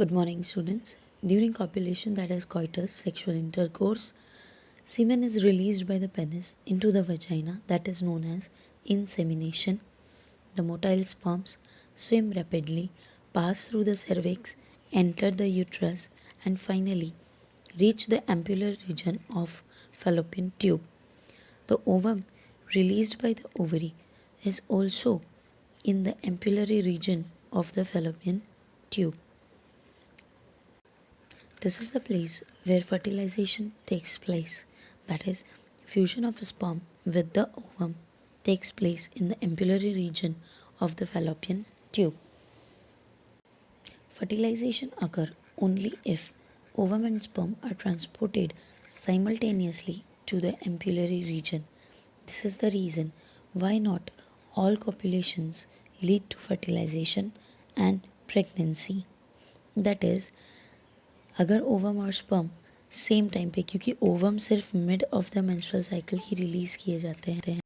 Good morning, students. During copulation, that is coitus, sexual intercourse, semen is released by the penis into the vagina, that is known as insemination. The motile sperms swim rapidly, pass through the cervix, enter the uterus, and finally reach the ampullary region of fallopian tube. The ovum released by the ovary is also in the ampullary region of the fallopian tube. This is the place where fertilization takes place. That is, fusion of sperm with the ovum takes place in the ampullary region of the fallopian tube. Fertilization occurs only if ovum and sperm are transported simultaneously to the ampullary region. This is the reason why not all copulations lead to fertilization and pregnancy. That is, अगर ovum और sperm same time पे, क्योंकि ovum सिर्फ mid of the menstrual cycle he release किए जाते हैं,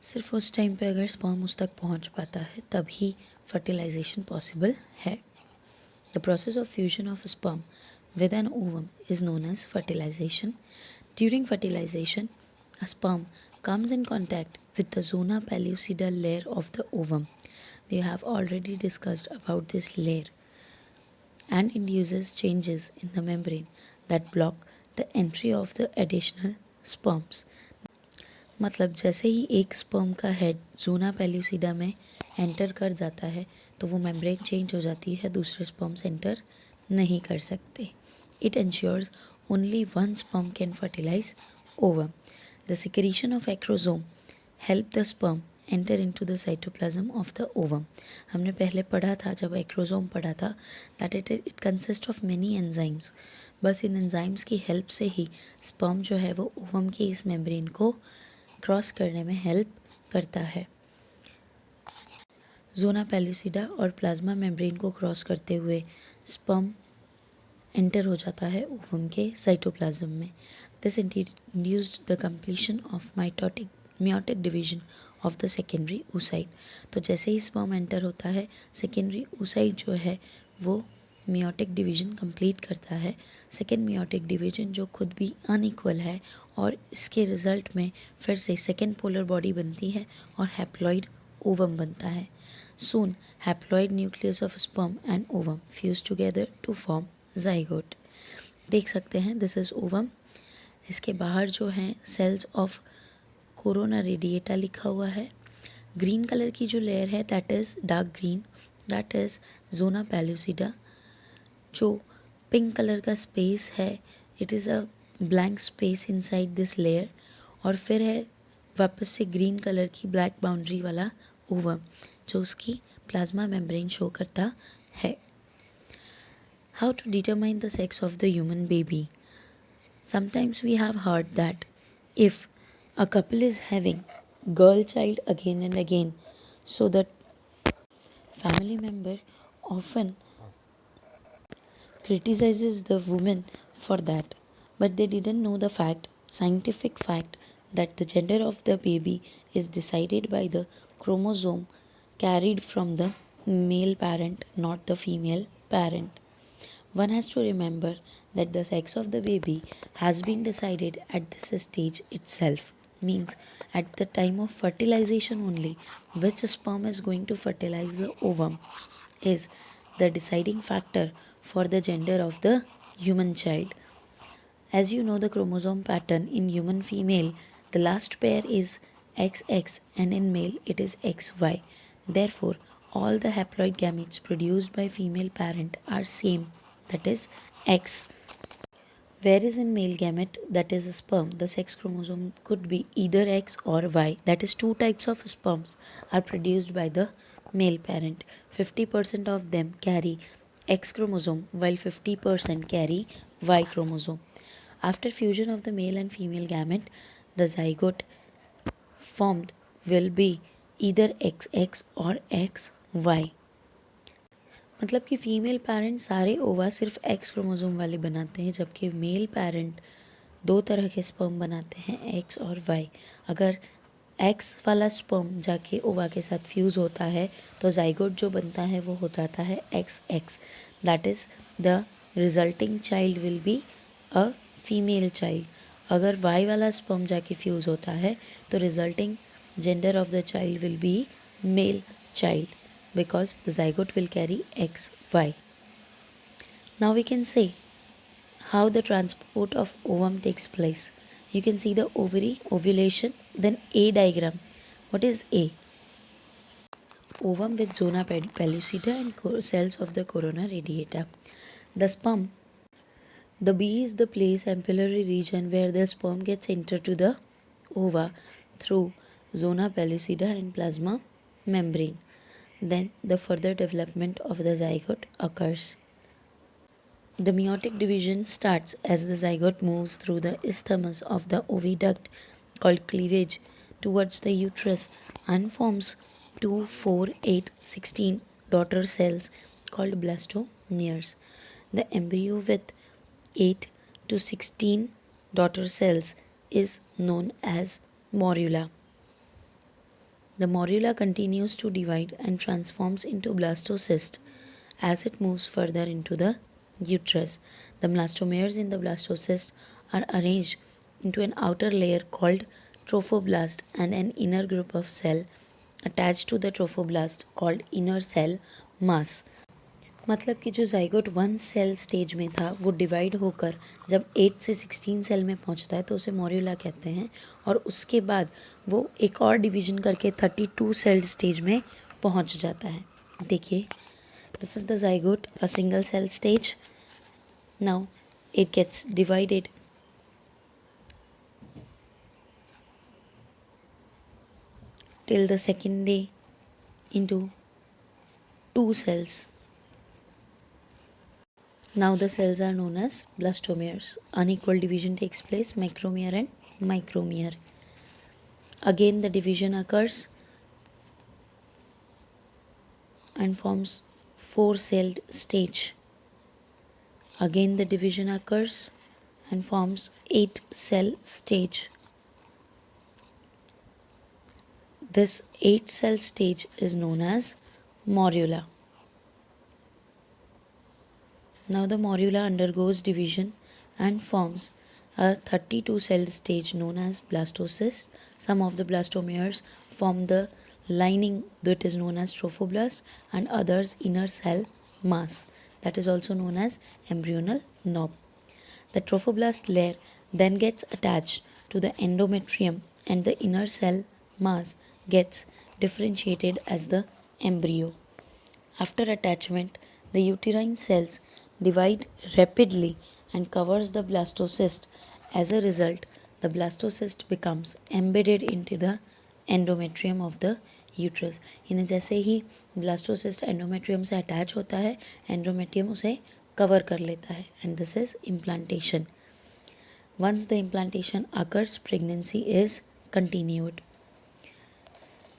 सिर्फ उस टाइम पे अगर स्पर्म उस तक पहुंच पाता है तभी फर्टिलाइजेशन पॉसिबल है. The process of fusion of sperm with an ovum is known as fertilization. During fertilization, a sperm comes in contact with the zona pellucida layer of the ovum. We have already discussed about this layer and induces changes in the membrane that block the entry of the additional sperms. मतलब जैसे ही एक sperm का head जोना pellucida में enter कर जाता है तो वो मेम्ब्रेन चेंज हो जाती है, दूसरे स्पर्म्स एंटर नहीं कर सकते. It ensures only one sperm can fertilize ovum. The secretion of acrosome help the sperm enter into the cytoplasm of the ovum. हमने पहले पढ़ा था जब एक्रोसोम पढ़ा था that it consists of many enzymes. बस इन एंजाइम्स की हेल्प से ही स्पर्म जो है वो ओवम की इस मेम्ब्रेन को क्रॉस करने में हेल्प करता है. जोना पेल्यूसिडा और प्लाज्मा मेम्ब्रेन को क्रॉस करते हुए स्पर्म एंटर हो जाता है ओवम के साइटोप्लाज्म में. This induced the completion of meiotic division of the secondary oocyte. तो जैसे ही स्पर्म एंटर होता है, सेकेंडरी oocyte जो है वो meiotic डिवीजन कंप्लीट करता है. सेकेंड meiotic डिवीजन जो खुद भी अनइक्वल है और इसके रिजल्ट में फिर से सेकेंड पोलर बॉडी बनती है और हैप्लॉइड ओवम बनता है. Soon, haploid nucleus of sperm and ovum fuse together to form zygote. देख सकते हैं दिस इज ओवम. इसके बाहर जो हैं सेल्स ऑफ कोरोना रेडिएटा लिखा हुआ है. ग्रीन कलर की जो लेयर है that is dark green, that is zona pellucida. जो पिंक कलर का स्पेस है it is a blank space inside this layer. और फिर है वापस से ग्रीन कलर की ब्लैक बाउंड्री वाला ओवम जो उसकी प्लाज्मा मेम्ब्रेन शो करता है. How to determine the sex of the human baby? Sometimes we have heard that if a couple is having girl child again and again, so that family member often criticizes the woman for that, but they didn't know the scientific fact, that the gender of the baby is decided by the chromosome carried from the male parent, not the female parent. One has to remember that the sex of the baby has been decided at this stage itself. Means at the time of fertilization only, which sperm is going to fertilize the ovum is the deciding factor for the gender of the human child. As you know the chromosome pattern in human female, the last pair is XX and in male it is XY. Therefore, all the haploid gametes produced by female parent are same, that is X. Whereas in male gamete, that is a sperm, the sex chromosome could be either X or Y. That is two types of sperms are produced by the male parent. 50% of them carry X chromosome while 50% carry Y chromosome. After fusion of the male and female gamete, the zygote formed will be either XX or XY. मतलब कि female parent सारे ओवा सिर्फ x chromosome वाले बनाते हैं, जबकि male parent दो तरह के स्पर्म बनाते हैं, एक्स और वाई. अगर एक्स वाला स्पर्म जाके ओवा के साथ फ्यूज़ होता है तो जाइगोट जो बनता है वो हो जाता है x x. that is the resulting child will be a female child. अगर Y वाला sperm जाके fuse होता है तो resulting gender of the child will be male child because the zygote will carry XY. Now we can say how the transport of ovum takes place. You can see the ovary, ovulation, then A diagram. What is A? Ovum with zona pellucida and cells of the corona radiata. The sperm. The B is the place ampullary region where the sperm gets entered to the ova through zona pellucida and plasma membrane. Then the further development of the zygote occurs. The meiotic division starts as the zygote moves through the isthmus of the oviduct called cleavage towards the uterus and forms 2, 4, 8, 16 daughter cells called blastomeres. The embryo with 8 to 16 daughter cells is known as morula. The morula continues to divide and transforms into blastocyst as it moves further into the uterus. The blastomeres in the blastocyst are arranged into an outer layer called trophoblast and an inner group of cell attached to the trophoblast called inner cell mass. मतलब कि जो zygote 1 cell stage में था वो divide होकर जब 8 से 16 cell में पहुंचता है तो उसे मोर्यूला कहते हैं और उसके बाद वो एक और डिवीजन करके 32 सेल स्टेज में पहुंच जाता है. देखिए, this is the zygote, a single cell stage. Now it gets divided till the second day into 2 cells. Now the cells are known as blastomeres. Unequal division takes place, macromere and micromere. Again the division occurs and forms 4-celled stage. Again the division occurs and forms 8-cell stage. This 8-cell stage is known as morula. Now the morula undergoes division and forms a 32-cell stage known as blastocyst. Some of the blastomeres form the lining that is known as trophoblast and others inner cell mass that is also known as embryonal knob. The trophoblast layer then gets attached to the endometrium and the inner cell mass gets differentiated as the embryo. After attachment, the uterine cells divide rapidly and covers the blastocyst. As a result, the blastocyst becomes embedded into the endometrium of the uterus. यानी जैसे ही blastocyst endometrium से attach होता है, endometrium उसे cover कर लेता है, and this is implantation. Once the implantation occurs, pregnancy is continued.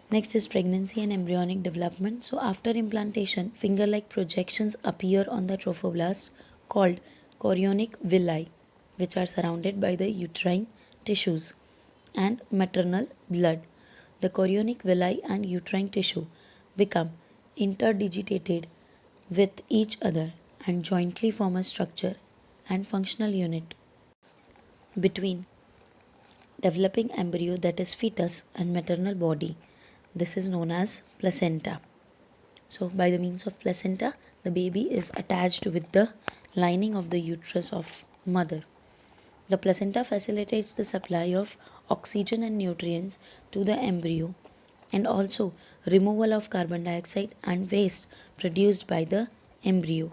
Next is pregnancy and embryonic development. So after implantation, finger-like projections appear on the trophoblast called chorionic villi, which are surrounded by the uterine tissues and maternal blood. The chorionic villi and uterine tissue become interdigitated with each other and jointly form a structure and functional unit between developing embryo, that is fetus, and maternal body. This is known as placenta. So by the means of placenta, the baby is attached with the lining of the uterus of mother. The placenta facilitates the supply of oxygen and nutrients to the embryo and also removal of carbon dioxide and waste produced by the embryo.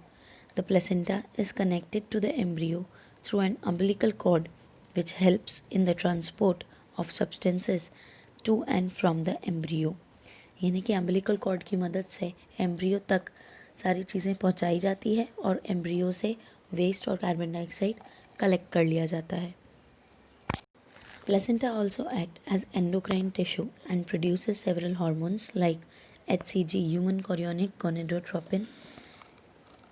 The placenta is connected to the embryo through an umbilical cord which helps in the transport of substances to and from the embryo. यानी कि umbilical cord की मदद से embryo तक सारी चीज़ें पहुंचाई जाती है और embryo से waste और carbon dioxide collect कर लिया जाता है. Placenta also act as endocrine tissue and produces several hormones like HCG, human chorionic gonadotropin,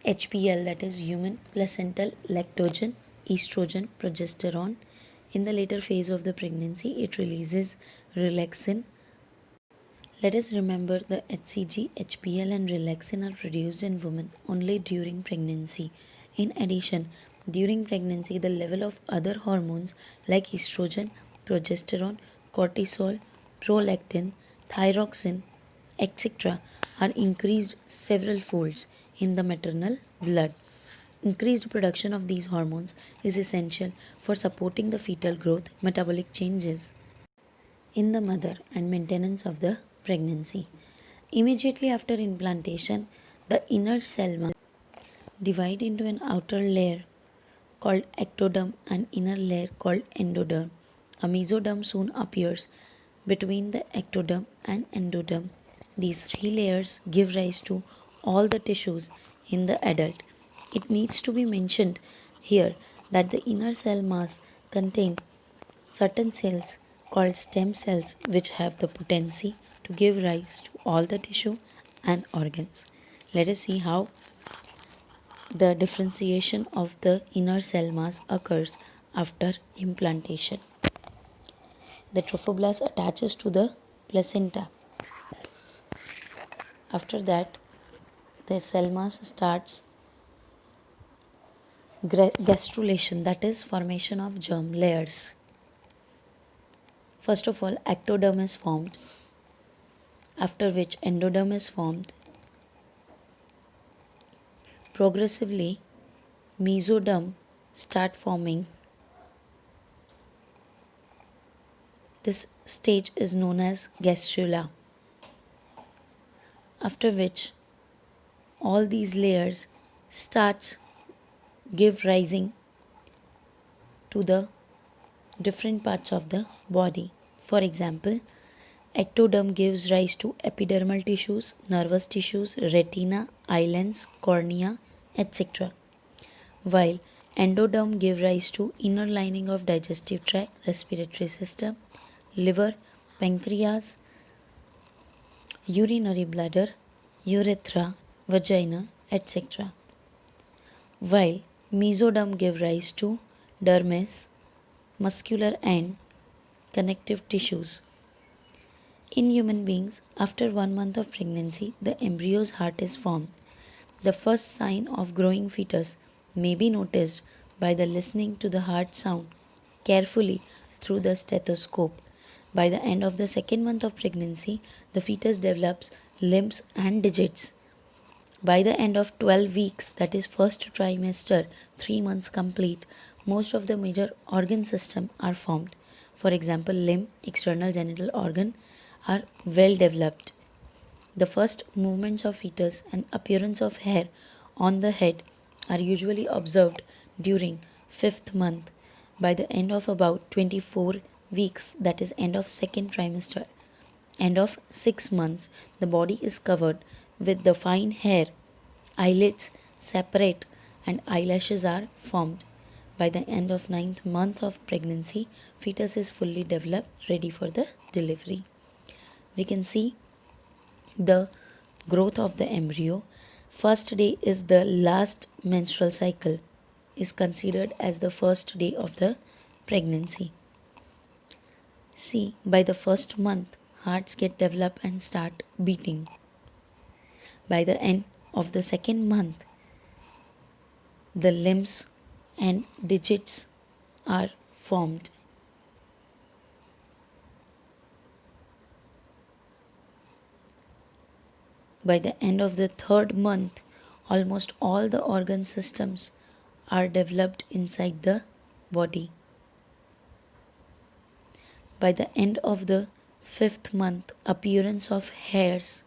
HPL, that is human placental lactogen, estrogen, progesterone. In the later phase of the pregnancy, it releases relaxin, Let us remember the HCG, HPL, and relaxin are produced in women only during pregnancy. In addition, during pregnancy, the level of other hormones like estrogen, progesterone, cortisol, prolactin, thyroxine, etc., are increased several folds in the maternal blood. Increased production of these hormones is essential for supporting the fetal growth, metabolic changes in the mother, and maintenance of the pregnancy. Immediately after implantation, the inner cell mass divide into an outer layer called ectoderm and inner layer called endoderm. A mesoderm soon appears between the ectoderm and endoderm. These three layers give rise to all the tissues in the adult. It needs to be mentioned here that the inner cell mass contains certain cells called stem cells which have the potency to give rise to all the tissue and organs. Let us see how the differentiation of the inner cell mass occurs after implantation. The trophoblast attaches to the placenta. After that, the cell mass starts gastrulation, that is formation of germ layers. First of all, ectoderm is formed, after which endoderm is formed. Progressively, mesoderm start forming. This stage is known as gastrula, after which all these layers start give rising to the different parts of the body. For example, ectoderm gives rise to epidermal tissues, nervous tissues, retina, eyelids, cornea, etc. While endoderm give rise to inner lining of digestive tract, respiratory system, liver, pancreas, urinary bladder, urethra, vagina, etc. While mesoderm give rise to dermis, muscular and connective tissues. In human beings, after 1 month of pregnancy, the embryo's heart is formed. The first sign of growing fetus may be noticed by the listening to the heart sound carefully through the stethoscope. By the end of the 2nd month of pregnancy, the fetus develops limbs and digits. By the end of 12 weeks, that is first trimester, 3 months complete, most of the major organ system are formed. For example, limb, external genital organ are well developed. The first movements of fetus and appearance of hair on the head are usually observed during 5th month. By the end of about 24 weeks, that is end of 2nd trimester, end of 6 months, the body is covered with the fine hair, eyelids separate and eyelashes are formed. By the end of 9th month of pregnancy, fetus is fully developed, ready for the delivery. We can see the growth of the embryo. First day is the last menstrual cycle, is considered as the first day of the pregnancy. See, by the 1st month, hearts get developed and start beating. By the end of the 2nd month, the limbs and digits are formed. By the end of the 3rd month, almost all the organ systems are developed inside the body. By the end of the 5th month, appearance of hairs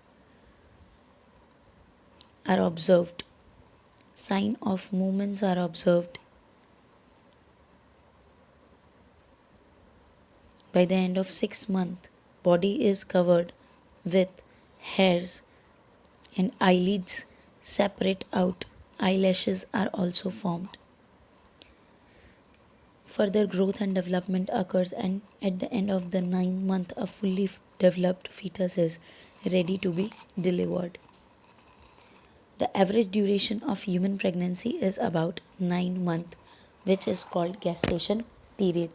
are observed. Sign of movements are observed. By the end of 6th month, body is covered with hairs and eyelids separate out. Eyelashes are also formed. Further growth and development occurs, and at the end of the 9th month, a fully developed fetus is ready to be delivered. The average duration of human pregnancy is about 9 months, which is called gestation period.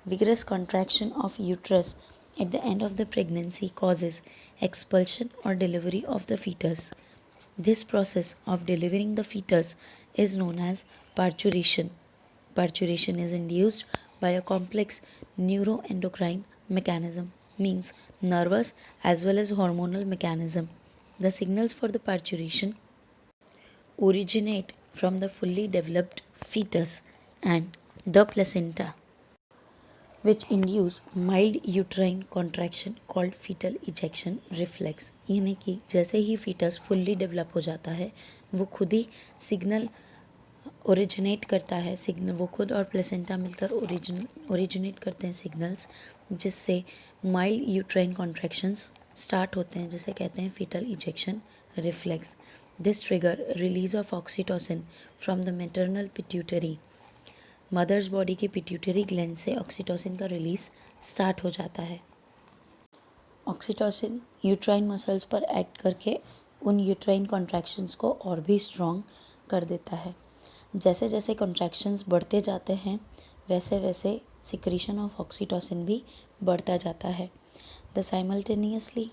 Vigorous contraction of uterus at the end of the pregnancy causes expulsion or delivery of the fetus. This process of delivering the fetus is known as parturition. Parturition is induced by a complex neuroendocrine mechanism, means nervous as well as hormonal mechanism. The signals for the parturition originate from the fully developed fetus and the placenta, which induce mild uterine contraction called fetal ejection reflex. यानी कि जैसे ही fetus fully develop हो जाता है वो खुद ही signal originate करता है, सिग्नल वो खुद और प्लेसेंटा मिलकर ओरिजिनेट करते हैं सिग्नल्स, जिससे माइल्ड यूट्राइन कॉन्ट्रैक्शंस स्टार्ट होते हैं, जिसे कहते हैं fetal ejection reflex. This trigger release of oxytocin from the maternal pituitary. Mothers body की पिट्यूटरी ग्लैंड से ऑक्सीटोसिन का रिलीज स्टार्ट हो जाता है. ऑक्सीटोसिन यूट्राइन मसल्स पर एक्ट करके उन यूट्राइन कॉन्ट्रैक्शंस को और भी स्ट्रॉन्ग कर देता है. जैसे जैसे कॉन्ट्रैक्शंस बढ़ते जाते हैं वैसे वैसे सिक्रीशन ऑफ ऑक्सीटोसिन भी बढ़ता जाता है. The simultaneously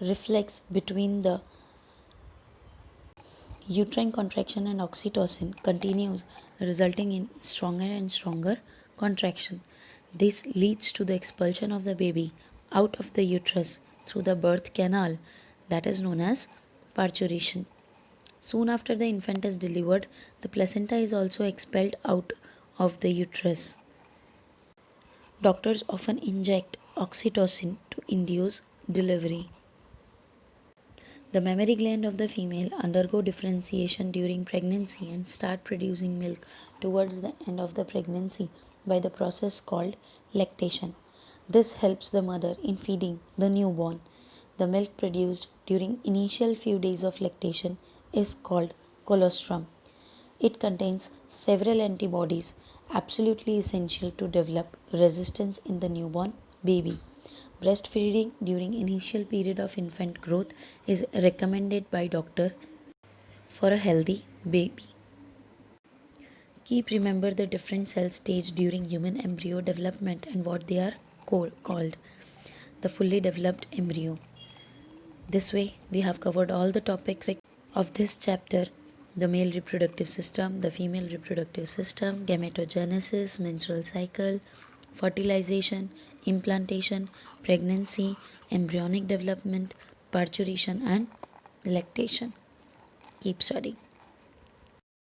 reflex between the uterine contraction and oxytocin continues, resulting in stronger and stronger contraction. This leads to the expulsion of the baby out of the uterus through the birth canal, that is known as parturition. Soon after the infant is delivered, the placenta is also expelled out of the uterus. Doctors often inject oxytocin to induce delivery. The mammary gland of the female undergo differentiation during pregnancy and start producing milk towards the end of the pregnancy by the process called lactation. This helps the mother in feeding the newborn. The milk produced during initial few days of lactation is called colostrum. It contains several antibodies absolutely essential to develop resistance in the newborn baby. Breastfeeding during initial period of infant growth is recommended by doctor for a healthy baby. Keep remember the different cell stage during human embryo development and what they are called. The fully developed embryo. This way we have covered all the topics of this chapter: the male reproductive system, the female reproductive system, gametogenesis, menstrual cycle, fertilization, implantation, pregnancy, embryonic development, parturition and lactation. Keep studying.